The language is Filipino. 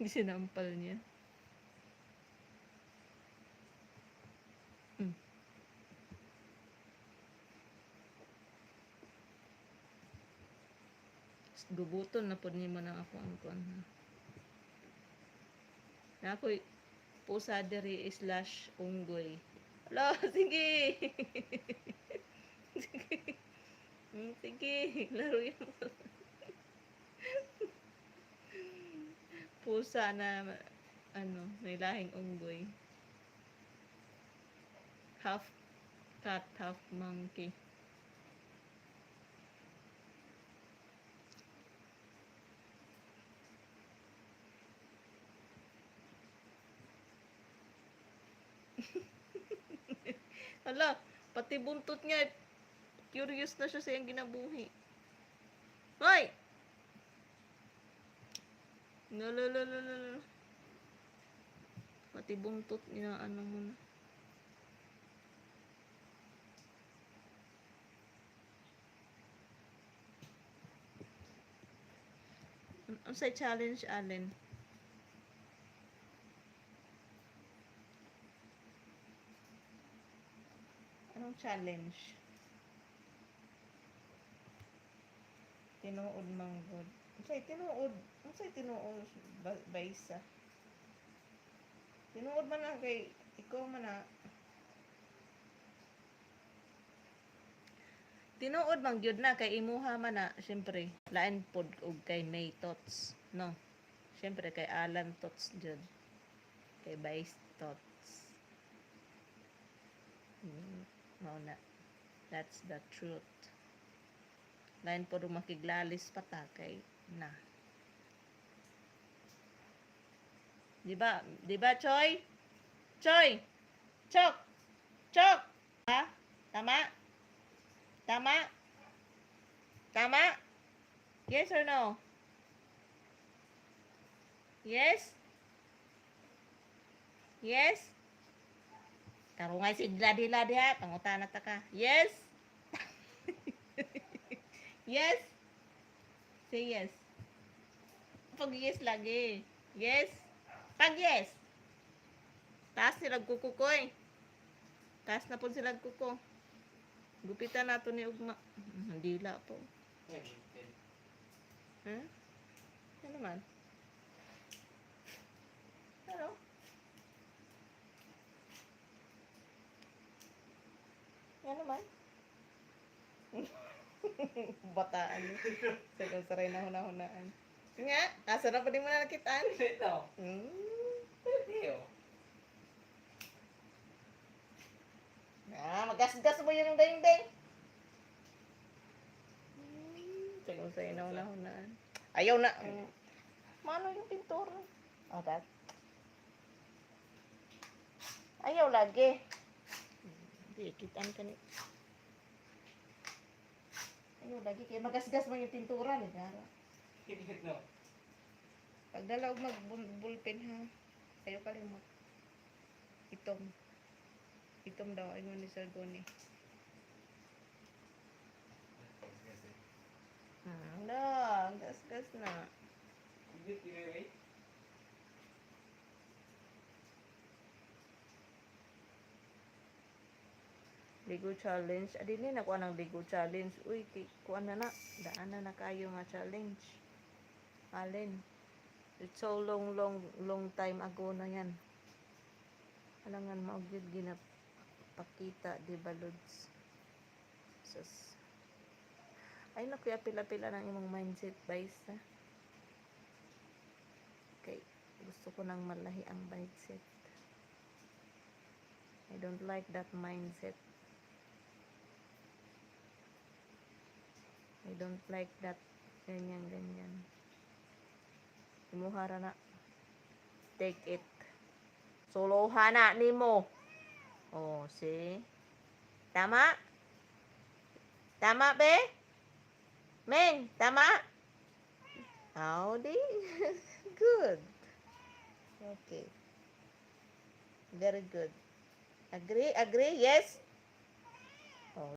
Sinampal niya. Hmm. Gubuton na po niyo mo ng ako ang kuan ha. Na ako'y pusa diri slash unggoy. Hala, sige. Sige. Sige, laro yan mo. Pusa na may lahing unggoy. Half cat, half monkey. Hala, pati buntot niya, curious na siya sa iyang ginabuhi. Hoy! No. Pati buntot niya, mo na. Ang say challenge, Allen? Anong challenge? Tinuod manggod. Unsay tinuod? Unsay tinuod baysa? Tinuod man na kay ikaw man na. Tinuod man gyud na kay imuha man na, syempre, lain pod og kay May Tots, no? Syempre kay Alan Tots jud. Kay Vice Tots. No na. That's the truth. Lain po rin makiglalis pata kay na. Diba, Choy? Choy! Chok! Chok! Ha? Tama? Tama? Tama? Yes or no? Yes? Yes? Karungay sigla-dila diha, pangutana ta ka. Yes? Yes? Say yes. Pag yes lagi. Yes? Pag yes. Taas sila kukukoy. Taas na po sila kuko. Gupitan nato ni ugma. Dila po. Ha? Ano naman? Ano? Ano naman? Bataan. Sige, saray na hunahunaan. Nga, asa na pa din mo na nakitaan? Ito. Magasgas mo yun yung ding-ding. Sige, saray na hunahunaan. Ayaw na. Mano yung pintura? Oh, that. Ayaw lagi. Hindi, kitaan ka ni. Ayaw lagi. Kaya magasgas mo yung pintura. Nagara. No. Pagdala og mag-bullpen ha. Ayaw ka rin itom. Itom daw. Ayaw ni Sir Goni. Wala. Gas-gas na. Ligo challenge. Adili na kuha ng Ligo challenge. Uy, kuha na na. Daan na kayo nga challenge. Alin. It's so long time ago na yan. Alangan maugid ginapakita, diba, Lods? Sus. Ay, nakuya pila-pila ng imong mindset, guys, ha? Okay. Gusto ko nang malahi ang mindset. I don't like that mindset. I don't like that ganyan. Imuhara na. Take it. Solohan na nimo. Oh, see? Tama? Tama, be? Men, tama? Howdy? Good. Okay. Very good. Agree? Yes?